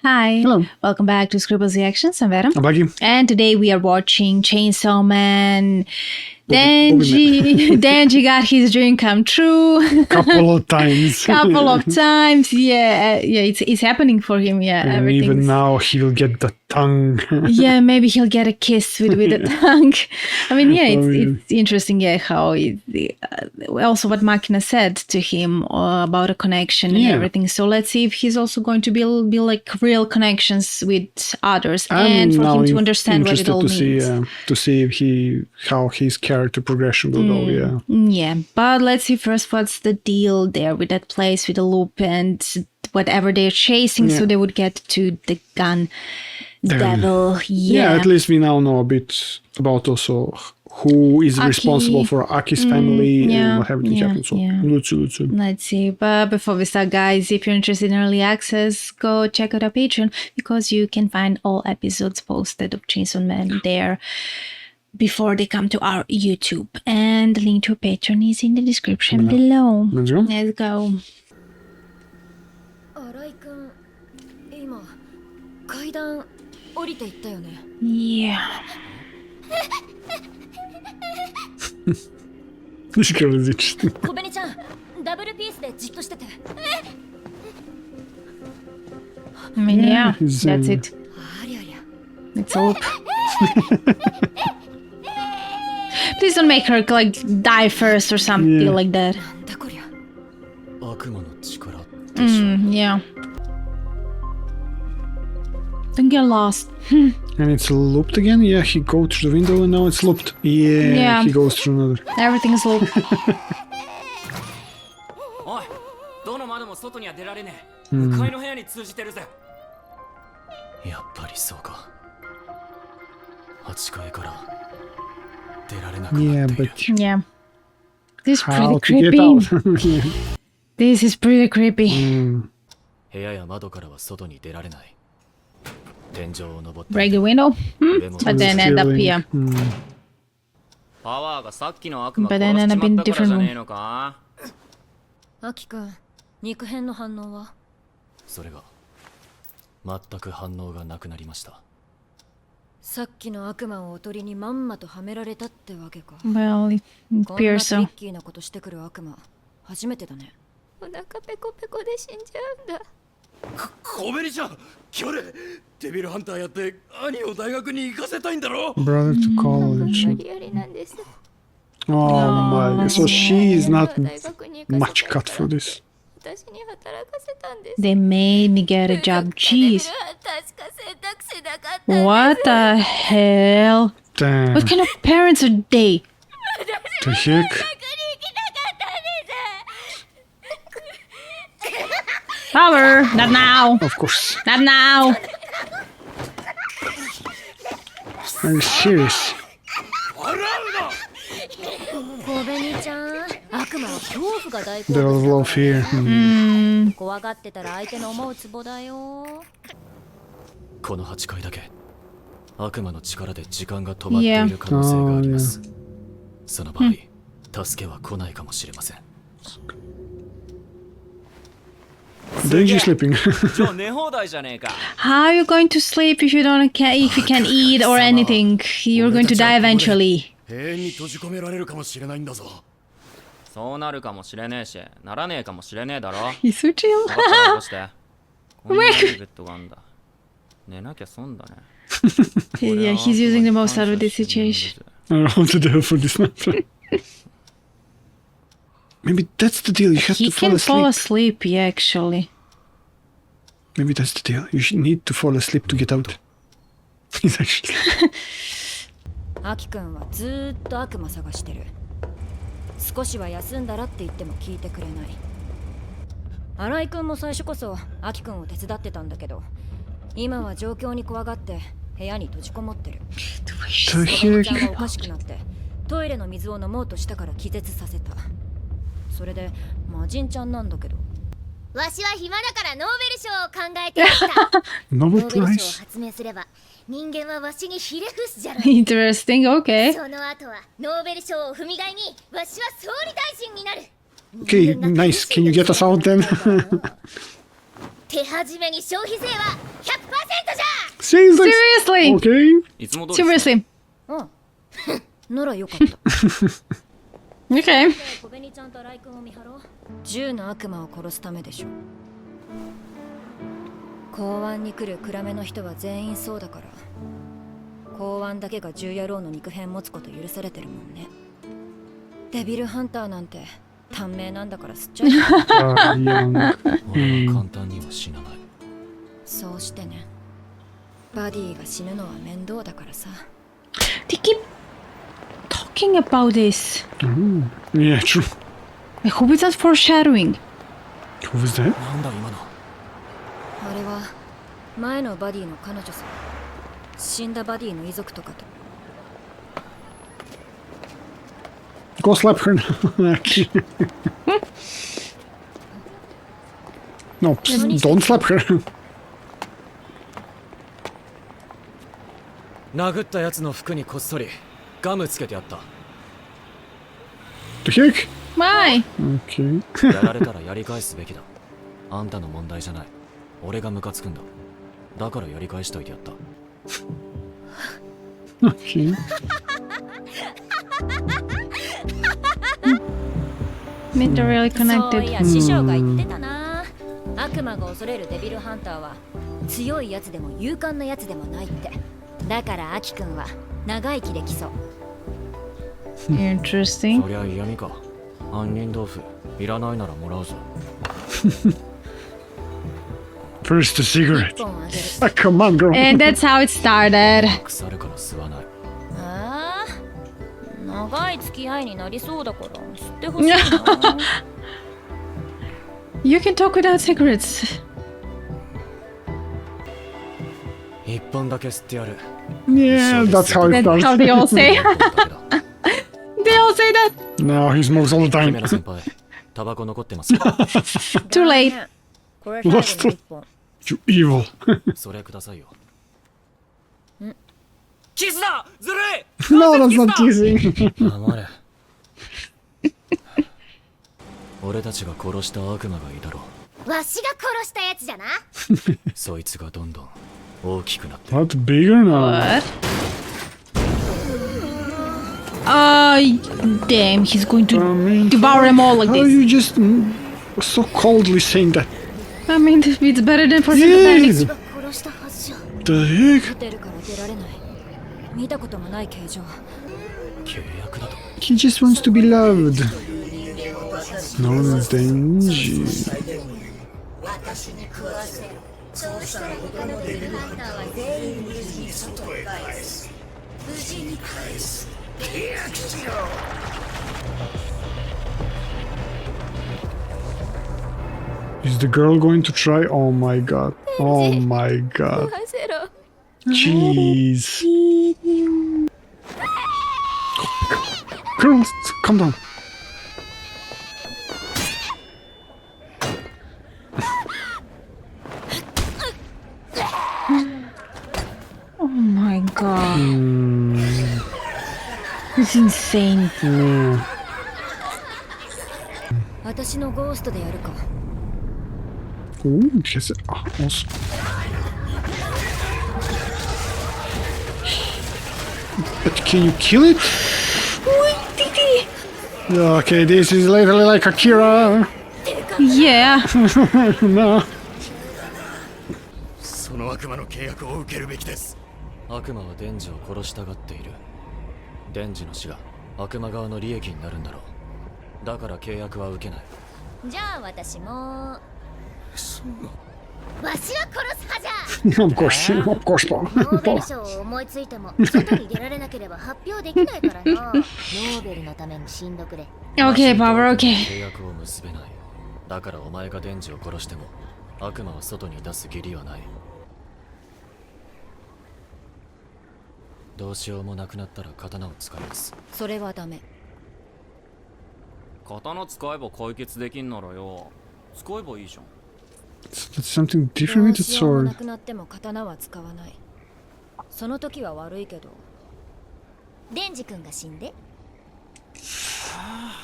Hi, Hello. welcome back to Scribbles Reactions. I'm Vera. I'm Blackie. And today we are watching Chainsaw Man. Bobby Denji got his dream come true. Couple of times. Couple of times. Yeah, it's happening for him. Yeah, And even now he will get the tongue. Yeah, maybe he'll get a kiss with a tongue. I mean, yeah, it's interesting. Yeah, how also what Machina said to him about a connection and everything. So let's see if he's also going to be like real connections with others, and for him to understand what it all means. To see if how his character progression will go. Yeah. Yeah, but let's see first what's the deal there with that place with the loop and whatever they're chasing, so they would get to the gun. Devil, yeah. At least we now know a bit about also who is responsible for Aki's family and what everything happened. So let's see. But before we start, guys, if you're interested in early access, go check out our Patreon because you can find all episodes posted of Chainsaw Man there before they come to our YouTube. And the link to our Patreon is in the description below. Let's go. Let's go. Yeah. This girl is interesting. I mean, yeah, that's it. It's all. Please don't make her like die first or something like that. Yeah. Don't get lost. And it's looped again? Yeah, he goes through the window and now it's looped. Yeah, he goes through another. Everything's looped. Yeah, but yeah. This is pretty how to creepy. get out? This is pretty creepy. Break the window? But then end up here. But then end up in a different room. アキ君、肉片の反応は？それが全く反応がなくなりました。さっきの悪魔をおとりにまんまとはめられたってわけか。Well, it こんなトリ appears so. ッキーなことしてくる悪魔、初めてだね。お腹ペコペコで死んじゃうんだ。小紅ちゃん、キョレ、デビルハンターやって兄を大学に行かせたいんだろ。Brother to college. 無理やりなんです。 Oh my, so she is not much cut for this. 私に働かせたんです。 They made me get a job. Jeez. 確か選択肢なかった。 What the hell? Damn. What kind of parents are they? The heck? Power! Not now! Of course. Not now! Are you serious? 小紅ちゃん、悪魔は恐怖が大好 There was 物 love here. 怖がってたら相手の思うツボだよ。この8階だけ悪魔の力で時間が止まっている可能性があります。その場合、助けは来ないかもしれません。Denji sleeping. How are you going to sleep if you can't eat or anything? You're going to die eventually. 永遠に閉じ込められるかもしれないんだぞ。そうなるかもしれねえし、ならねえかもしれねえだろ。 He's so chill. どうして？こんなにベッドがあんだ。寝なきゃ損だね。Yeah, he's using the most out of this situation. I don't know how to do for this now. Maybe that's the deal. You have He to fall can asleep. fall asleep, yeah, actually. Maybe that's the deal. You should need to fall asleep to get out. He's actually. アキ君はずーっと悪魔探してる。少しは休んだらって言っても聞いてくれない。新井君も最初こそアキ君を手伝ってたんだけど、今は状況に怖がって部屋に閉じこもってる。小紅ちゃんがおかしくなってトイレの水を飲もうとしたから気絶させた。それで魔人ちゃんなんだけど。わしは暇だからノーベル賞を考えてました。ノーベル賞を発明すれば人間はわしにひれ伏すじゃろ。Interesting, okay. その後はノーベル賞を踏み台にわしは総理大臣になる。Okay, nice. Can you get us out then? 手始めに消費税は 100% じゃ。 Seriously? Seriously? Okay. いつも通りですね Seriously? うんならよかった Okay. 小紅ちゃんとライ君を見張ろう銃の悪魔を殺すためでしょ公安に来る暗めの人は全員そうだから公安だけが銃野郎の肉片持つこと許されてるもんねデビルハンターなんて短命なんだから吸っちゃえ Young. 俺は簡単には死なない。そうしてねバディが死ぬのは面倒だからさ They keep talking about this. Yeah, true. Who is that foreshadowing? Who was that? なんだ今の。あれは前のバディの彼女さ死んだバディの遺族とかと Go slap her now. Actually. No, don't slap her. 殴ったやつの服にこっそりガムつけてやった。 The heck? Why? Okay. やられたらやり返すべきだ。あんたの問題じゃない。俺がムカつくんだ。だからやり返しといてやった。 Okay. They're really そうい connected. や師匠が言ってたな悪魔が恐れるデビルハンターは強いやつでも勇敢なやつでもないってだからアキくんは長生きできそう Interesting. そりゃ嫌味か。杏仁豆腐いらないならもらうぞ。 First the cigarette. 1本あげる Ah, come on, girl. And that's how it started. 腐るから吸わない。長い付き合いになりそうだから吸ってほしいな You can talk without cigarettes. 一本だけ吸ってやる。 Yeah, that's how it That's how starts. they all say. They all say that. No, he smokes all the 姫 time. 野先輩、タバコ残ってますか？ Too late. これ最後の1本 You evil. それくださいよ。キスだ！ずるい！ No, that's not kissing. 黙れ。俺たちが殺した悪魔がいいだろう。わしが殺したやつじゃな。そいつがどんどん大きくなって Not bigger now. What? Damn, he's going to devour them all like How are this. you just so coldly saying that? I mean, it's better than for sympathetic. Yes. 殺したはずじゃ。 The heck? ホテルから出られない見たこともない形状契約だと。 He just wants to be loved. No, Denji. 'Is the girl going to try? Oh my god. Oh my god. ゼロ Jeez. Girls, calm down. Oh my god. It's insane. 私のゴーストでやるか Ooh, yes. Ah, awesome. But can you kill it? Okay, this is literally like Akira. Yeah. No. その悪魔の契約を受けるべきです。悪魔はデンジを殺したがっている。デンジの死が悪魔側の利益になるんだろう。だから契約は受けない。じゃあ私も。わしは殺す派じゃ。 Of course, of course, ノーベル賞を思いついても外に出られなければ発表できないからな。ノーベルのために死んどくれ。 Okay, Power, okay. 契約を結べない。だからお前がデンジを殺しても悪魔は外に出す義理はない。どうしようもなくなったら刀を使います。それはダメ刀使えば解決できんならよ。使えばいいじゃん。 That's something ど different う with the しようもな sword. くなっても刀は使わないその時は悪いけどデンジ君が死んで。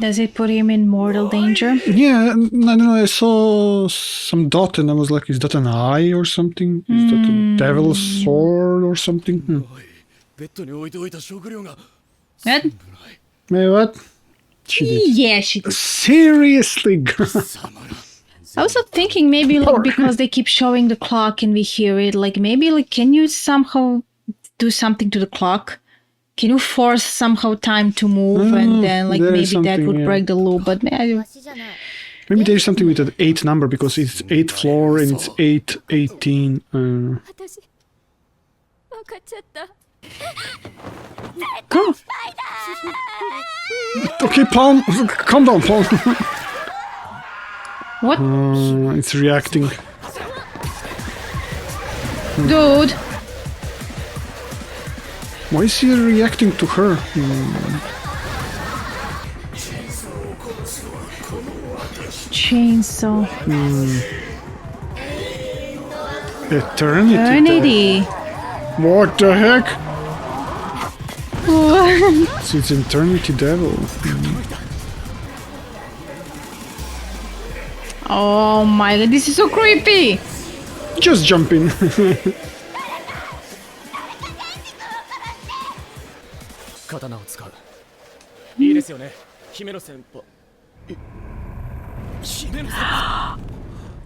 Does it put him in mortal danger? Yeah, I don't know. I saw some dot and I was like, is that an eye or something? Is that a devil's sword or something? What? Wait, what? She did. Yeah, she did. Seriously, girl. I was thinking maybe like because they keep showing the clock and we hear it, like maybe like can you somehow do something to the clock? Can you force somehow time to move and then like maybe that would break the loop? But maybe there's something with the 8 number because it's 8th floor and it's 818. Go. Okay, Paul, calm down, Paul. What? It's reacting. Dude. Why is he reacting to her? Chainsaw. Eternity. What the heck? So it's Eternity Devil. Oh my god, this is so creepy. Just jump in. 刀を使う。いいですよね、姫野先輩。姫野先輩。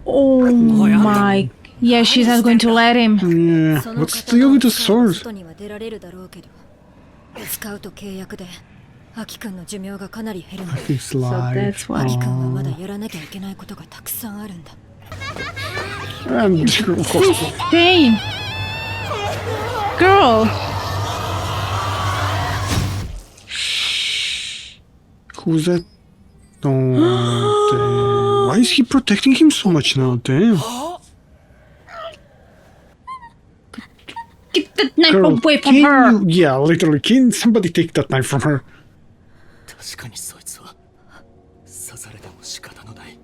Oh my. Yeah, she's not going to let him. Yeah. What's the deal with the sword? 使うと契約でアキくんの寿命がかなり減るの。It's So live. that's why. アキくんはまだやらなきゃいけないことがたくさんあるんだ。And of course. Dane. Girl. Who's that? Oh, damn. Why is he protecting him so much now? Damn. Get that knife Girl, away from can her. you- yeah, literally. Can somebody take that knife from her? 確かにそいつは刺されても仕方のない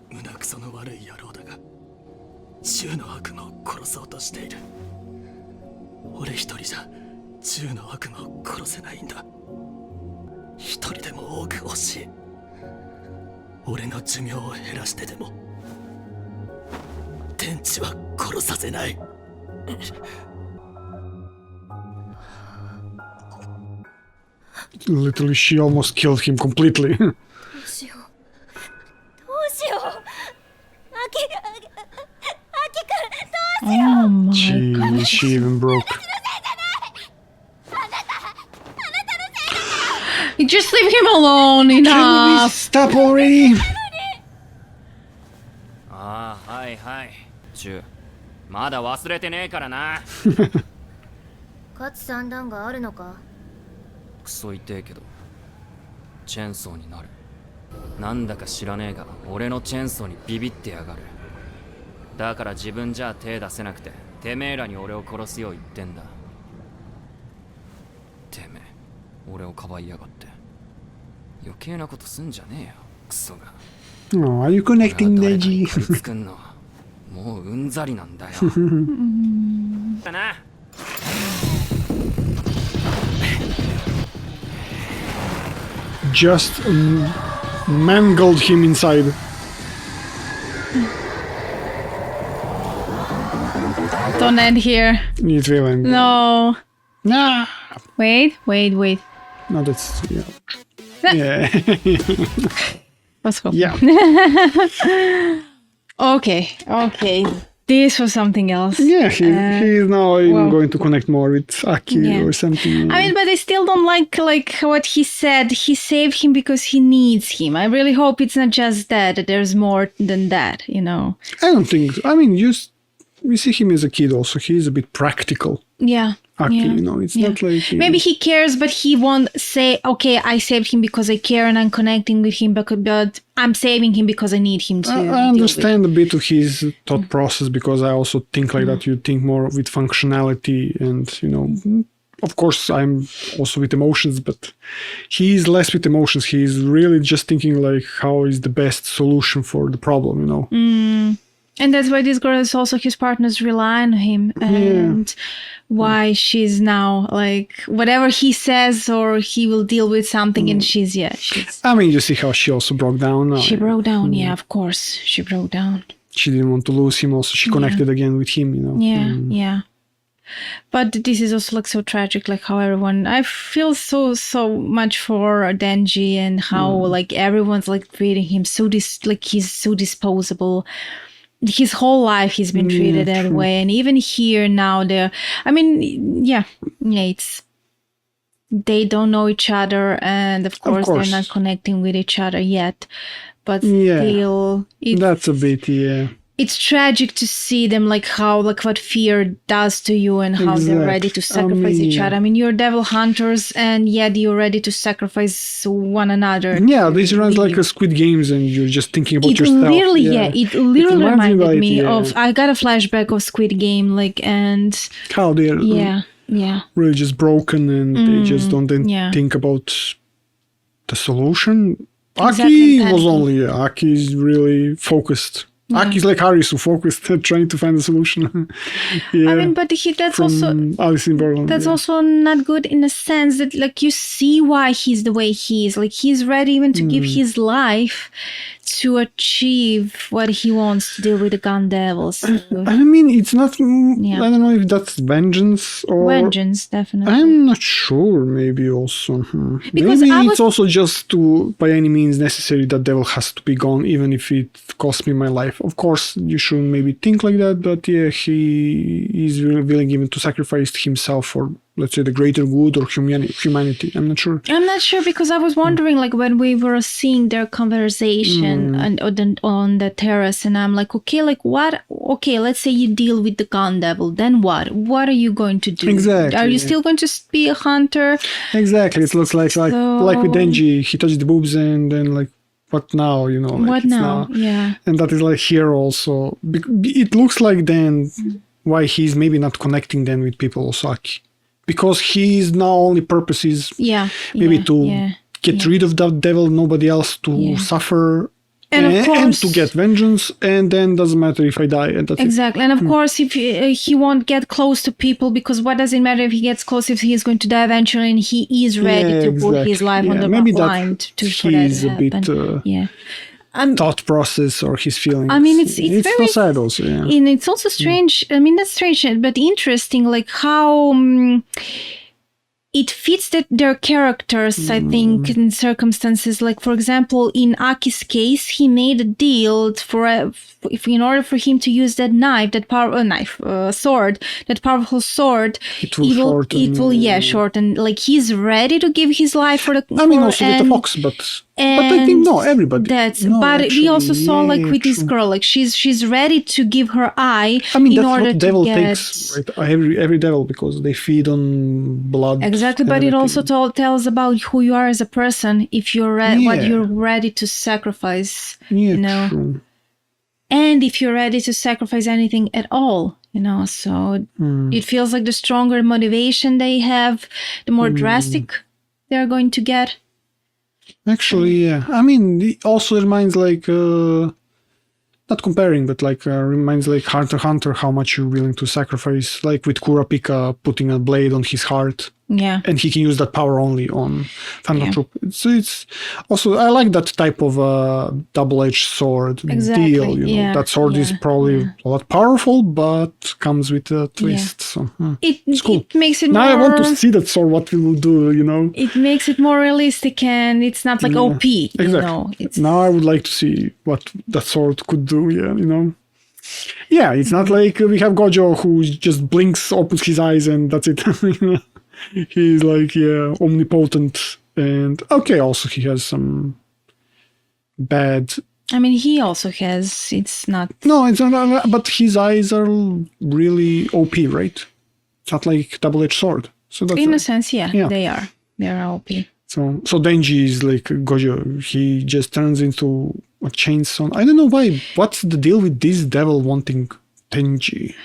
胸くその悪い野郎だが、銃の悪魔を殺そうとしている。俺一人じゃ銃の悪魔を殺せないんだ。一人でも多く欲しい。俺の寿命を減らしてでも天地は殺させない。Literally, she almost killed him completely. どうしようアキくん Oh my. she even broke. Just leave him alone. Can we Enough. stop already? ああ、はいはい。まだ忘れてねえからな。勝つ算段があるのか。クソ痛えけどチェーンソーになる。なんだか知らねえが俺のチェーンソーにビビってやがる。だから自分じゃ手出せなくててめえらに俺を殺すよう言ってんだ。てめえ俺をかばいやがって余計なことすんじゃねえよクソが。 Oh, are you connecting, Denji? 作んのもううんざりなんだよ。だな。Just mangled him inside. Don't end here. It will end. No. Nah. Wait. No, that's yeah. Let's go. Yeah. Okay. This was something else. Yeah, he's now even going to connect more with Aki Yeah. or something. I mean, but I still don't like what he said. He saved him because he needs him. I really hope it's not just that there's more than that, you know. I don't think so. I mean, we see him as a kid also. He's a bit practical. Yeah. Aki, yeah. you know, it's not like... Maybe he cares, but he won't say, okay, I saved him because I care and I'm connecting with him, but I'm saving him because I need him to. I understand a bit of his thought process because I also think like that. You think more with functionality and, you know, of course I'm also with emotions, but he's less with emotions. He's really just thinking like how is the best solution for the problem, you know. And that's why this girl is also his partners rely on him, and why she's now like whatever he says, or he will deal with something, and she's. I mean, you see how she also broke down. She broke down. Yeah, of course, she broke down. She didn't want to lose him. Also, she connected again with him. Yeah. But this is also like so tragic, like how everyone. I feel so much for Denji and how like everyone's like treating him so like he's so disposable. His whole life he's been treated that way, and even here now it's they don't know each other, and of course they're not connecting with each other yet, but still that's a bit it's tragic to see them like how like what fear does to you, and how they're ready to sacrifice each other. I mean, you're devil hunters, and yet you're ready to sacrifice one another. Yeah, this runs like a Squid Games, and you're just thinking about yourself. It literally reminded me of. I got a flashback of Squid Game, like, and how they're really just broken, and they just don't think about the solution. Exactly. Aki is really focused. Aki's like Harisu, focused, trying to find a solution. I mean, but that's also Alice in Borderland. That's also not good in a sense that like you see why he's the way he is. Like he's ready even to give his life to achieve what he wants to do with the gun devils. I mean, it's not. I don't know if that's vengeance or vengeance. Definitely, I'm not sure. Maybe also. Because maybe it's also just to by any means necessary that devil has to be gone, even if it costs me my life. Of course, you shouldn't maybe think like that, but yeah, he is really willing even to sacrifice himself for, let's say, the greater good or humanity. I'm not sure. I'm not sure, because I was wondering, like, when we were seeing their conversation on the terrace, and I'm like, okay, like what? Okay, let's say you deal with the gun devil, then what? What are you going to do? Exactly. Are you still going to be a hunter? Exactly. It looks like with Denji, he touched the boobs, and then like, what now? You know, like, what now? Yeah. And that is like here also. It looks like then why he's maybe not connecting then with people also, because his now only purpose is maybe to get rid of that devil, nobody else to suffer. And of course, and to get vengeance, and then doesn't matter if I die. And that's exactly. And of course, if he won't get close to people, because what does it matter if he gets close if he is going to die eventually, and he is ready to put his life on the line to for that to happen. Thought process or his feelings. I mean, it's very so sad also. Yeah. And it's also strange. I mean, that's strange, but interesting, like how. It fits their characters, I think, in circumstances. Like, for example, in Aki's case, he made a deal in order for him to use that sword, that powerful sword, it will shorten. Like, he's ready to give his life for the. Also with the fox, but I think everybody. We also saw with this girl, like she's ready to give her eye. I mean, that's what devil takes, right? Every devil, because they feed on blood. Exactly, but it also tells about who you are as a person. If you're what you're ready to sacrifice, True. And if you're ready to sacrifice anything at all, So it feels like the stronger motivation they have, the more drastic they're going to get. Actually, yeah. I mean, it also reminds not comparing, but reminds like Hunter x Hunter, how much you're willing to sacrifice, like with Kurapika putting a blade on his heart. Yeah. And he can use that power only on Phantom Troop. So it's also, I like that type of double-edged sword deal. That sword is probably a lot powerful, but comes with a twist. So it's cool. It makes it now more... I want to see that sword, what it will do, It makes it more realistic, and it's not like OP, Exactly. Now I would like to see what that sword could do, Yeah, it's not like we have Gojo who just blinks, opens his eyes, and that's it. He's like, omnipotent. And also he has some bad... I mean, he also has, it's not... No, it's not, but his eyes are really OP, right? It's not like double-edged sword. So that's in a sense, they are. They are OP. So Denji is like Gojo. He just turns into a chainsaw. I don't know why. What's the deal with this devil wanting Denji?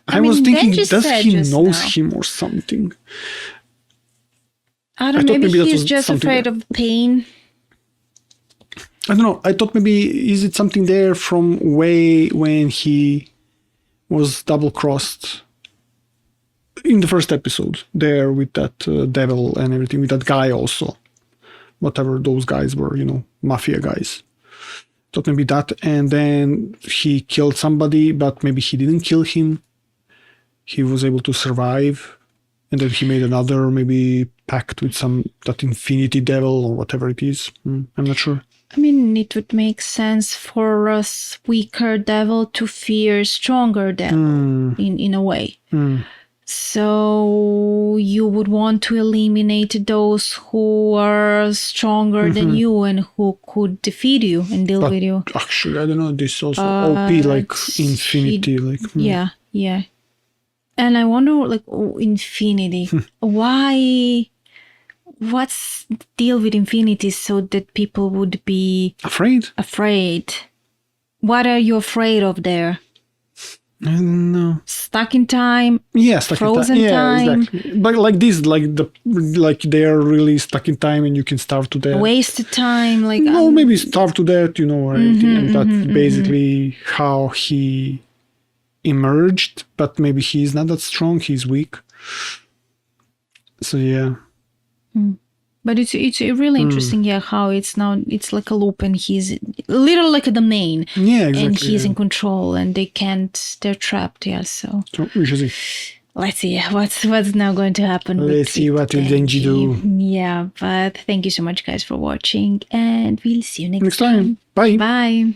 I was thinking, does he knows him or something? I don't know, maybe he's just afraid of pain. I don't know. I thought maybe is it something there from way when he was double-crossed in the first episode there with that devil and everything, with that guy also. Whatever those guys were, mafia guys. Thought maybe that, and then he killed somebody, but maybe he didn't kill him. He was able to survive, and then he made another maybe pact with that infinity devil or whatever it is. I'm not sure. I mean, it would make sense for a weaker devil to fear stronger devil in a way. So you would want to eliminate those who are stronger than you and who could defeat you and deal with you. Actually, I don't know. This is also OP like infinity, Yeah. And I wonder, infinity. Why? What's the deal with infinity so that people would be afraid? What are you afraid of there? I don't know. Stuck in time? Yeah, stuck frozen in time. time. Yeah, exactly. But like this, like they're really stuck in time and you can starve to death. Wasted time, maybe starve to death, or anything. And that's basically how he emerged. But maybe he's not that strong. He's weak. So yeah. But it's really interesting, how it's like a loop and he's literally like a domain. Yeah, exactly. And he's in control and they're trapped, so we should see. Let's see what's now going to happen. Let's see what will Denji do. Yeah, but thank you so much guys for watching and we'll see you next time. Bye. Bye.